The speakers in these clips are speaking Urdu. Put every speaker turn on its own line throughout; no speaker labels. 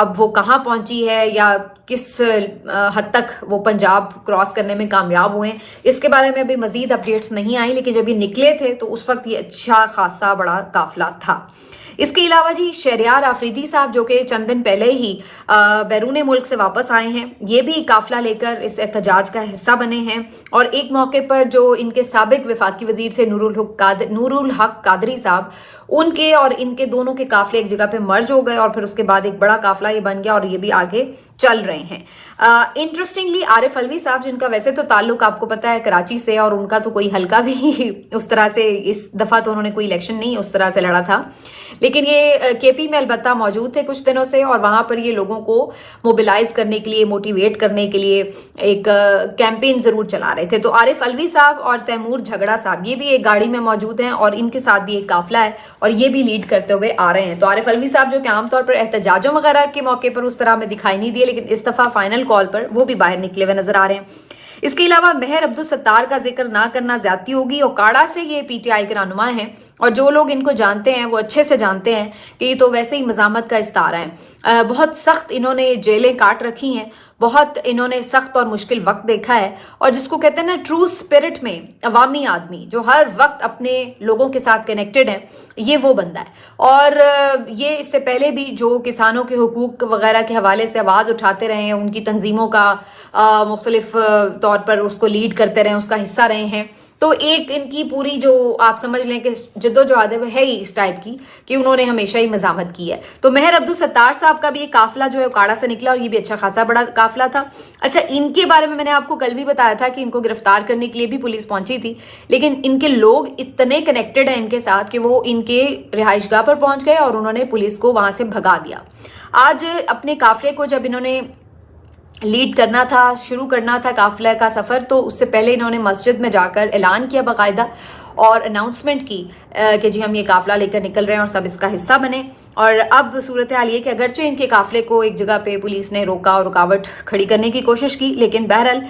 اب وہ کہاں پہنچی ہے یا کس حد تک وہ پنجاب کراس کرنے میں کامیاب ہوئے ہیں، اس کے بارے میں ابھی مزید اپڈیٹس نہیں آئی، لیکن جب یہ نکلے تھے تو اس وقت یہ اچھا خاصا بڑا قافلہ تھا۔ اس کے علاوہ جی شہریار آفریدی صاحب جو کہ چند دن پہلے ہی بیرون ملک سے واپس آئے ہیں، یہ بھی قافلہ لے کر اس احتجاج کا حصہ بنے ہیں، اور ایک موقع پر جو ان کے سابق وفاقی وزیر تھے نور الحق قادری صاحب، ان کے اور ان کے دونوں کے قافلے ایک جگہ پہ مرج ہو گئے، اور پھر اس کے بعد ایک بڑا قافلہ یہ بن گیا، اور یہ بھی آگے چل رہے ہیں۔ انٹرسٹنگلی عارف علوی صاحب، جن کا ویسے تو تعلق آپ کو پتا ہے کراچی سے، اور ان کا تو کوئی حلقہ بھی اس طرح سے اس دفعہ تو انہوں نے کوئی الیکشن نہیں اس طرح سے لڑا تھا، لیکن یہ کے پی میں البتہ موجود تھے کچھ دنوں سے، اور وہاں پر یہ لوگوں کو موبلائز کرنے کے لیے، موٹیویٹ کرنے کے لیے ایک کیمپین ضرور چلا رہے تھے۔ تو عارف علوی صاحب اور تیمور جھگڑا صاحب یہ بھی ایک گاڑی میں موجود ہیں، اور ان کے ساتھ بھی ایک قافلہ ہے، اور یہ بھی لیڈ کرتے ہوئے آ رہے ہیں۔ تو عارف علوی صاحب جو کہ عام طور پر احتجاجوں وغیرہ کے موقع پر اس طرح میں دکھائی نہیں دیے، لیکن اس دفعہ فائنل کال پر وہ بھی باہر نکلے ہوئے نظر آ رہے ہیں۔ اس کے علاوہ مہر عبدالستار کا ذکر نہ کرنا زیادتی ہوگی۔ اوکاڑا سے یہ پی ٹی آئی کے رہنما ہیں، اور جو لوگ ان کو جانتے ہیں وہ اچھے سے جانتے ہیں کہ یہ تو ویسے ہی مزاحمت کا استعارہ ہے۔ بہت سخت انہوں نے جیلیں کاٹ رکھی ہیں، بہت انہوں نے سخت اور مشکل وقت دیکھا ہے، اور جس کو کہتے ہیں نا ٹرو اسپرٹ میں عوامی آدمی جو ہر وقت اپنے لوگوں کے ساتھ کنیکٹڈ ہے، یہ وہ بندہ ہے۔ اور یہ اس سے پہلے بھی جو کسانوں کے حقوق وغیرہ کے حوالے سے آواز اٹھاتے رہے ہیں، ان کی تنظیموں کا مختلف طور پر اس کو لیڈ کرتے رہے ہیں، اس کا حصہ رہے ہیں، تو ایک ان کی پوری جو آپ سمجھ لیں کہ جدوجہد وہ ہے ہی اس ٹائپ کی کہ انہوں نے ہمیشہ ہی مزاحمت کی ہے۔ تو مہر عبدالستار صاحب کا بھی ایک قافلہ جو ہے اوکاڑا سے نکلا، اور یہ بھی اچھا خاصا بڑا قافلہ تھا۔ اچھا، ان کے بارے میں نے آپ کو کل بھی بتایا تھا کہ ان کو گرفتار کرنے کے لیے بھی پولیس پہنچی تھی، لیکن ان کے لوگ اتنے کنیکٹڈ ہیں ان کے ساتھ کہ وہ ان کے رہائش گاہ پر پہنچ گئے، اور انہوں نے پولیس کو وہاں سے بھگا دیا۔ آج اپنے قافلے کو جب انہوں نے لیڈ کرنا تھا، شروع کرنا تھا قافلہ کا سفر، تو اس سے پہلے انہوں نے مسجد میں جا کر اعلان کیا باقاعدہ، اور اناؤنسمنٹ کی کہ جی ہم یہ قافلہ لے کر نکل رہے ہیں اور سب اس کا حصہ بنے۔ اور اب صورتحال یہ کہ اگرچہ ان کے قافلے کو ایک جگہ پہ پولیس نے روکا اور رکاوٹ کھڑی کرنے کی کوشش کی، لیکن بہرحال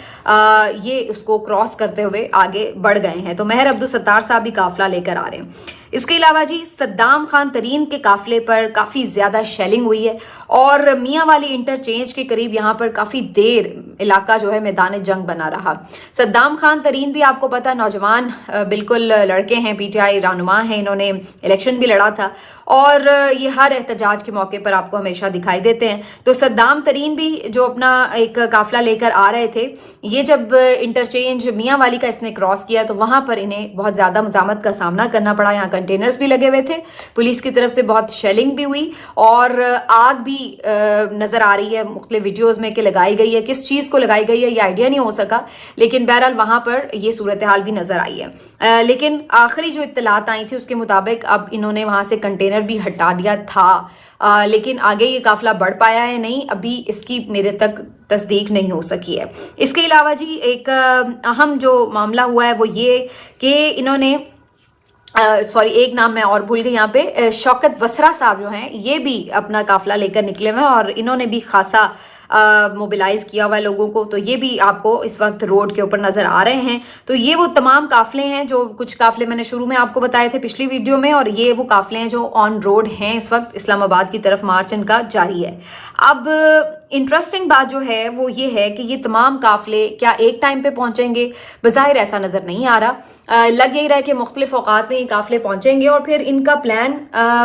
یہ اس کو کراس کرتے ہوئے آگے بڑھ گئے ہیں۔ تو مہر عبدالستار صاحب بھی قافلہ لے کر آ رہے ہیں۔ اس کے علاوہ جی صدام خان ترین کے قافلے پر کافی زیادہ شیلنگ ہوئی ہے، اور میاں والی انٹرچینج کے قریب یہاں پر کافی دیر علاقہ جو ہے میدان جنگ بنا رہا۔ صدام خان ترین بھی آپ کو پتا نوجوان بالکل لڑکے ہیں، پی ٹی آئی رہنما ہیں، انہوں نے الیکشن بھی لڑا تھا، اور یہ ہر احتجاج کے موقع پر آپ کو ہمیشہ دکھائی دیتے ہیں۔ تو صدام ترین بھی جو اپنا ایک قافلہ لے کر آ رہے تھے، یہ جب انٹرچینج میاں والی کا اس نے کراس کیا تو وہاں پر انہیں بہت زیادہ مزاحمت کا سامنا کرنا پڑا۔ یہاں کنٹینرز بھی لگے ہوئے تھے، پولیس کی طرف سے بہت شیلنگ بھی ہوئی، اور آگ بھی نظر آ رہی ہے مختلف ویڈیوز میں کہ لگائی گئی ہے، کس چیز کو لگائی گئی ہے یہ آئیڈیا نہیں ہو سکا، لیکن بہرحال وہاں پر یہ صورتحال بھی نظر آئی ہے۔ لیکن آخری جو اطلاعات آئی تھی اس کے مطابق اب انہوں نے وہاں سے کنٹینر بھی ہٹا دیا تھا، لیکن آگے یہ قافلہ بڑھ پایا ہے نہیں، ابھی اس کی میرے تک تصدیق نہیں ہو سکی ہے۔ اس کے علاوہ جی ایک اہم جو معاملہ ہوا ہے وہ یہ کہ انہوں نے ایک نام میں اور بھول گئی یہاں پہ، شوکت بسرا صاحب جو ہیں یہ بھی اپنا قافلہ لے کر نکلے ہوئے ہیں، اور انہوں نے بھی خاصا موبلائز کیا ہوا ہے لوگوں کو، تو یہ بھی آپ کو اس وقت روڈ کے اوپر نظر آ رہے ہیں۔ تو یہ وہ تمام قافلے ہیں جو کچھ قافلے میں نے شروع میں آپ کو بتائے تھے پچھلی ویڈیو میں، اور یہ وہ قافلے ہیں جو آن روڈ ہیں اس وقت، اسلام آباد کی طرف مارچ ان کا جاری ہے۔ اب انٹرسٹنگ بات جو ہے وہ یہ ہے کہ یہ تمام قافلے کیا ایک ٹائم پہ پہنچیں گے؟ بظاہر ایسا نظر نہیں آ رہا، لگ یہی رہا ہے کہ مختلف اوقات میں یہ قافلے پہنچیں گے، اور پھر ان کا پلان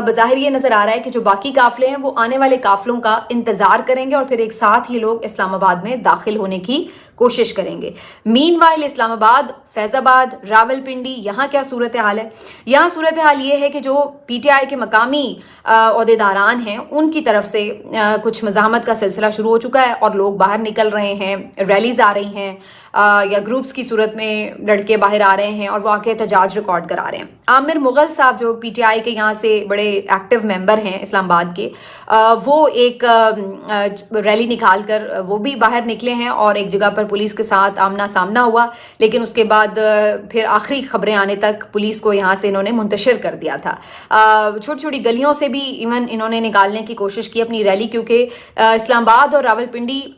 بظاہر یہ نظر آ رہا ہے کہ جو باقی قافلے ہیں وہ آنے والے قافلوں کا انتظار کریں گے، اور پھر ایک ساتھ ہی لوگ اسلام آباد میں داخل ہونے کی کوشش کریں گے۔ مین وائل اسلام آباد، فیض آباد، راول پنڈی، یہاں کیا صورتحال ہے؟ یہاں صورتحال یہ ہے کہ جو پی ٹی آئی کے مقامی عہدیداران ہیں ان کی طرف سے کچھ مزاحمت کا سلسلہ شروع ہو چکا ہے، اور لوگ باہر نکل رہے ہیں، ریلیز آ رہی ہیں، یا گروپس کی صورت میں لڑکے باہر آ رہے ہیں اور وہ آ کے احتجاج ریکارڈ کرا رہے ہیں۔ عامر مغل صاحب جو پی ٹی آئی کے یہاں سے بڑے ایکٹیو ممبر ہیں اسلام آباد کے، وہ ایک ریلی نکال کر وہ بھی باہر نکلے ہیں، اور ایک جگہ پر پولیس کے ساتھ آمنا سامنا ہوا، لیکن اس کے بعد پھر آخری خبریں آنے تک پولیس کو یہاں سے انہوں نے منتشر کر دیا تھا۔ چھوٹی چھوٹی گلیوں سے بھی ایون انہوں نے نکالنے کی کوشش کی اپنی ریلی، کیونکہ اسلام آباد اور راول پنڈی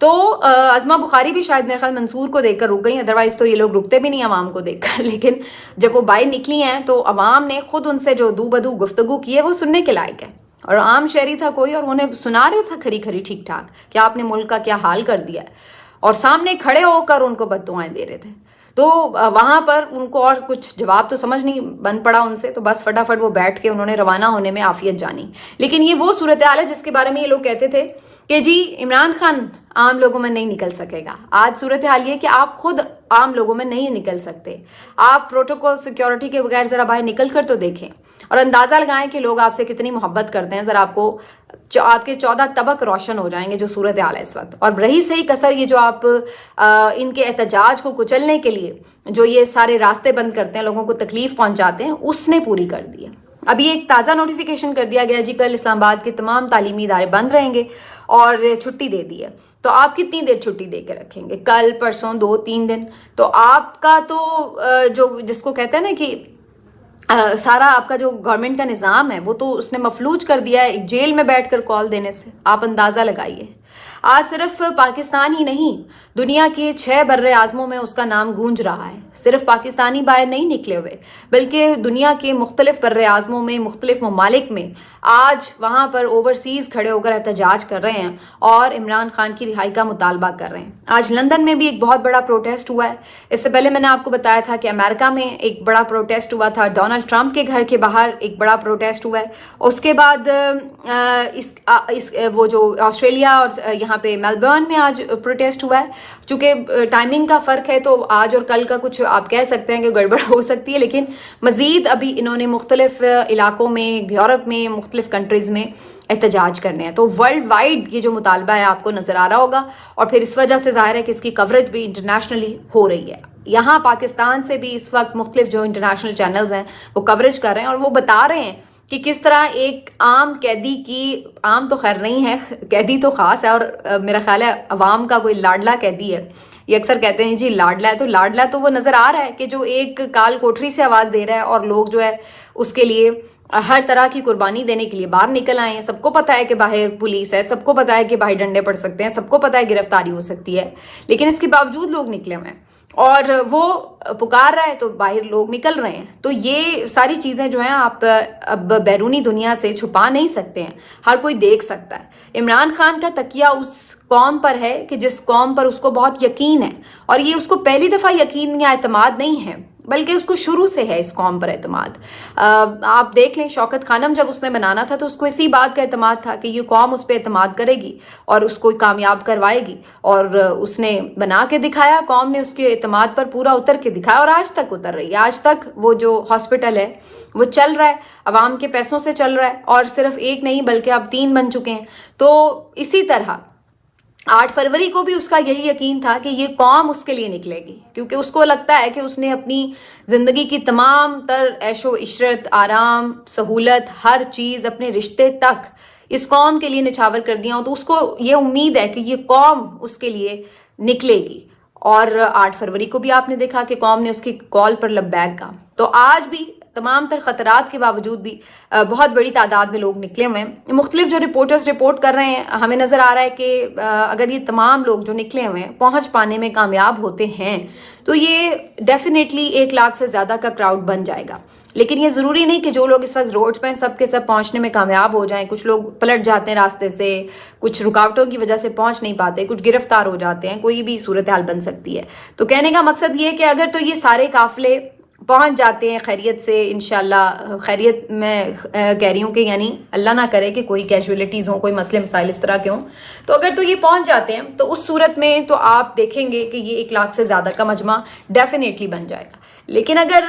تو ازما بخاری بھی شاید میرے خیال منصور کو دیکھ کر رک گئی, ادروائز تو یہ لوگ رکتے بھی نہیں عوام کو دیکھ کر. لیکن جب وہ باہر نکلی ہیں تو عوام نے خود ان سے جو دو بدو گفتگو کی ہے وہ سننے کے لائق ہے. اور عام شہری تھا کوئی, اور انہیں سنا رہا تھا کھری کھری ٹھیک ٹھاک کہ آپ نے ملک کا کیا حال کر دیا ہے, اور سامنے کھڑے ہو کر ان کو بد دعائیں دے رہے تھے. تو وہاں پر ان کو اور کچھ جواب تو سمجھ نہیں بن پڑا ان سے, تو بس فٹافٹ وہ بیٹھ کے انہوں نے روانہ ہونے میں عافیت جانی. لیکن یہ وہ صورتحال ہے جس کے بارے میں یہ لوگ کہتے تھے کہ جی عمران خان عام لوگوں میں نہیں نکل سکے گا. آج صورتحال یہ کہ آپ خود عام لوگوں میں نہیں نکل سکتے. آپ پروٹوکول سیکیورٹی کے بغیر ذرا باہر نکل کر تو دیکھیں اور اندازہ لگائیں کہ لوگ آپ سے کتنی محبت کرتے ہیں. ذرا آپ کے 14 طبق روشن ہو جائیں گے جو صورتحال ہے اس وقت. اور رہی صحیح کسر یہ جو آپ ان کے احتجاج کو کچلنے کے لیے جو یہ سارے راستے بند کرتے ہیں, لوگوں کو تکلیف پہنچاتے ہیں, اس نے پوری کر دی ہے. ابھی ایک تازہ نوٹیفیکیشن کر دیا گیا جی کل اسلام آباد کے تمام تعلیمی ادارے بند رہیں گے اور چھٹی دے دی ہے. تو آپ کتنی دیر چھٹی دے کے رکھیں گے؟ کل, پرسوں, 2-3 دن؟ تو آپ کا تو جو جس کو کہتے ہیں نا کہ سارا آپ کا جو گورنمنٹ کا نظام ہے وہ تو اس نے مفلوج کر دیا ہے جیل میں بیٹھ کر کال دینے سے. آپ اندازہ لگائیے. آج صرف پاکستان ہی نہیں, دنیا کے 6 بر اعظموں میں اس کا نام گونج رہا ہے. صرف پاکستانی باہر نہیں نکلے ہوئے بلکہ دنیا کے مختلف بر اعظموں میں, مختلف ممالک میں آج وہاں پر اوورسیز کھڑے ہو کر احتجاج کر رہے ہیں اور عمران خان کی رہائی کا مطالبہ کر رہے ہیں. آج لندن میں بھی ایک بہت بڑا پروٹیسٹ ہوا ہے. اس سے پہلے میں نے آپ کو بتایا تھا کہ امریکہ میں ایک بڑا پروٹیسٹ ہوا تھا, ڈونلڈ ٹرمپ کے گھر کے باہر ایک بڑا پروٹیسٹ ہوا ہے. اس کے بعد وہ جو آسٹریلیا اور یہاں پہ میلبرن میں آج پروٹیسٹ ہوا ہے. چونکہ ٹائمنگ کا فرق ہے تو آج اور کل کا کچھ آپ کہہ سکتے ہیں کہ گڑبڑ ہو سکتی ہے, لیکن مزید ابھی انہوں نے مختلف علاقوں میں, یورپ میں, مختلف کنٹریز میں احتجاج کرنے ہیں. تو ورلڈ وائڈ یہ جو مطالبہ ہے آپ کو نظر آ رہا ہوگا, اور پھر اس وجہ سے ظاہر ہے کہ اس کی کوریج بھی انٹرنیشنلی ہو رہی ہے. یہاں پاکستان سے بھی اس وقت مختلف جو انٹرنیشنل چینلز ہیں وہ کوریج کر رہے ہیں اور وہ بتا رہے ہیں کہ کس طرح ایک عام قیدی کی, عام تو خیر نہیں ہے, قیدی تو خاص ہے اور میرا خیال ہے عوام کا کوئی لاڈلا قیدی ہے. یہ اکثر کہتے ہیں جی لاڈلا ہے, تو لاڈلا تو وہ نظر آ رہا ہے کہ جو ایک کال کوٹری سے آواز دے رہا ہے اور لوگ جو ہے اس کے لیے ہر طرح کی قربانی دینے کے لیے باہر نکل آئے ہیں. سب کو پتہ ہے کہ باہر پولیس ہے, سب کو پتہ ہے کہ باہر ڈنڈے پڑ سکتے ہیں, سب کو پتہ ہے گرفتاری ہو سکتی ہے, لیکن اس کے باوجود لوگ نکلے ہوئے ہیں اور وہ پکار رہا ہے تو باہر لوگ نکل رہے ہیں. تو یہ ساری چیزیں جو ہیں آپ اب بیرونی دنیا سے چھپا نہیں سکتے ہیں, ہر کوئی دیکھ سکتا ہے. عمران خان کا تکیہ اس قوم پر ہے کہ جس قوم پر اس کو بہت یقین ہے, اور یہ اس کو پہلی دفعہ یقین یا اعتماد نہیں ہے بلکہ اس کو شروع سے ہے اس قوم پر اعتماد. آپ دیکھ لیں شوکت خانم جب اس نے بنانا تھا تو اس کو اسی بات کا اعتماد تھا کہ یہ قوم اس پہ اعتماد کرے گی اور اس کو کامیاب کروائے گی, اور اس نے بنا کے دکھایا. قوم نے اس کے اعتماد پر پورا اتر کے دکھایا اور آج تک اتر رہی ہے. آج تک وہ جو ہاسپٹل ہے وہ چل رہا ہے, عوام کے پیسوں سے چل رہا ہے, اور صرف ایک نہیں بلکہ اب 3 بن چکے ہیں. تو اسی طرح 8 فروری کو بھی اس کا یہی یقین تھا کہ یہ قوم اس کے لیے نکلے گی, کیونکہ اس کو لگتا ہے کہ اس نے اپنی زندگی کی تمام تر عیش و عشرت, آرام, سہولت, ہر چیز, اپنے رشتے تک اس قوم کے لیے نچھاور کر دیا ہوں. تو اس کو یہ امید ہے کہ یہ قوم اس کے لیے نکلے گی. اور 8 فروری کو بھی آپ نے دیکھا کہ قوم نے اس کی کال پر لبیک کہا. تو آج بھی تمام تر خطرات کے باوجود بھی بہت بڑی تعداد میں لوگ نکلے ہوئے ہیں. مختلف جو رپورٹرز رپورٹ کر رہے ہیں, ہمیں نظر آ رہا ہے کہ اگر یہ تمام لوگ جو نکلے ہوئے ہیں پہنچ پانے میں کامیاب ہوتے ہیں تو یہ ڈیفینیٹلی 1 لاکھ سے زیادہ کا کراؤڈ بن جائے گا. لیکن یہ ضروری نہیں کہ جو لوگ اس وقت روڈز پہ سب کے سب پہنچنے میں کامیاب ہو جائیں. کچھ لوگ پلٹ جاتے ہیں راستے سے, کچھ رکاوٹوں کی وجہ سے پہنچ نہیں پاتے, کچھ گرفتار ہو جاتے ہیں, کوئی بھی صورتحال بن سکتی ہے. تو کہنے کا مقصد یہ کہ اگر تو یہ سارے قافلے پہنچ جاتے ہیں خیریت سے, انشاءاللہ خیریت میں کہہ رہی ہوں کہ یعنی اللہ نہ کرے کہ کوئی کیجولیٹیز ہوں, کوئی مسئلے مسائل اس طرح کے ہوں, تو اگر تو یہ پہنچ جاتے ہیں تو اس صورت میں تو آپ دیکھیں گے کہ یہ 1 لاکھ سے زیادہ کا مجمع ڈیفینیٹلی بن جائے گا. لیکن اگر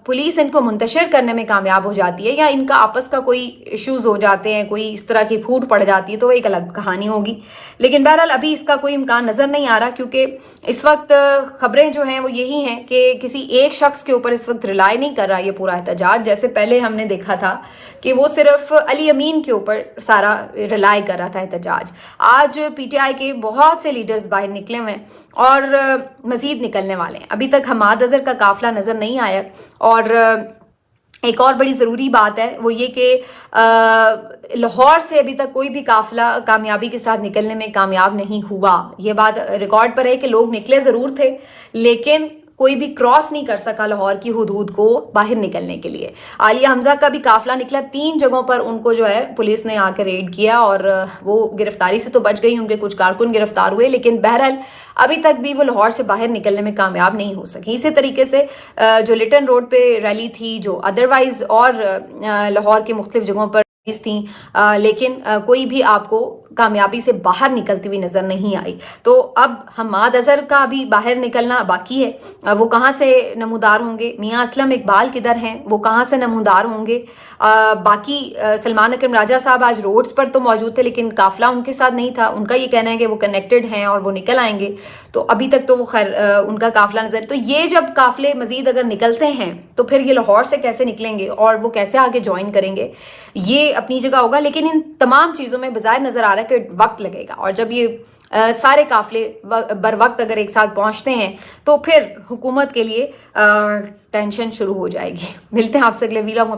پولیس ان کو منتشر کرنے میں کامیاب ہو جاتی ہے یا ان کا آپس کا کوئی ایشوز ہو جاتے ہیں, کوئی اس طرح کی پھوٹ پڑ جاتی ہے, تو وہ ایک الگ کہانی ہوگی. لیکن بہرحال ابھی اس کا کوئی امکان نظر نہیں آ رہا, کیونکہ اس وقت خبریں جو ہیں وہ یہی ہیں کہ کسی ایک شخص کے اوپر اس وقت ریلائی نہیں کر رہا یہ پورا احتجاج. جیسے پہلے ہم نے دیکھا تھا کہ وہ صرف علی امین کے اوپر سارا ریلائی کر رہا تھا احتجاج. آج پی ٹی آئی کے بہت سے لیڈرز باہر نکلے ہوئے ہیں اور مزید نکلنے والے ہیں. ابھی تک حماد اظہر کا قافلہ نظر نہیں آیا, اور ایک اور بڑی ضروری بات ہے وہ یہ کہ لاہور سے ابھی تک کوئی بھی قافلہ کامیابی کے ساتھ نکلنے میں کامیاب نہیں ہوا. یہ بات ریکارڈ پر ہے کہ لوگ نکلے ضرور تھے لیکن کوئی بھی کراس نہیں کر سکا لاہور کی حدود کو باہر نکلنے کے لیے. عالیہ حمزہ کا بھی قافلہ نکلا, 3 جگہوں پر ان کو جو ہے پولیس نے آ کے ریڈ کیا اور وہ گرفتاری سے تو بچ گئی, ان کے کچھ کارکن گرفتار ہوئے لیکن بہرحال ابھی تک بھی وہ لاہور سے باہر نکلنے میں کامیاب نہیں ہو سکی. اسی طریقے سے جو لٹن روڈ پہ ریلی تھی, جو ادروائز اور لاہور کے مختلف جگہوں پر تھیں, لیکن کوئی بھی آپ کو کامیابی سے باہر نکلتی ہوئی نظر نہیں آئی. تو اب حماد اظہر کا بھی باہر نکلنا باقی ہے. وہ کہاں سے نمودار ہوں گے, میاں اسلم اقبال کدھر ہیں, وہ کہاں سے نمودار ہوں گے. باقی سلمان اکرم راجہ صاحب آج روڈز پر تو موجود تھے لیکن قافلہ ان کے ساتھ نہیں تھا. ان کا یہ کہنا ہے کہ وہ کنیکٹڈ ہیں اور وہ نکل آئیں گے, تو ابھی تک تو وہ خیر ان کا قافلہ نظر. تو یہ جب قافلے مزید اگر نکلتے ہیں تو پھر یہ لاہور سے کیسے نکلیں گے اور وہ کیسے آگے جوائن کریں گے, یہ اپنی جگہ ہوگا. لیکن ان تمام چیزوں میں بظاہر نظر آ رہا ہے کہ وقت لگے گا, اور جب یہ سارے قافلے بر وقت اگر ایک ساتھ پہنچتے ہیں تو پھر حکومت کے لیے ٹینشن شروع ہو جائے گی. ملتے ہیں آپ سے اگلے ویلاگ میں.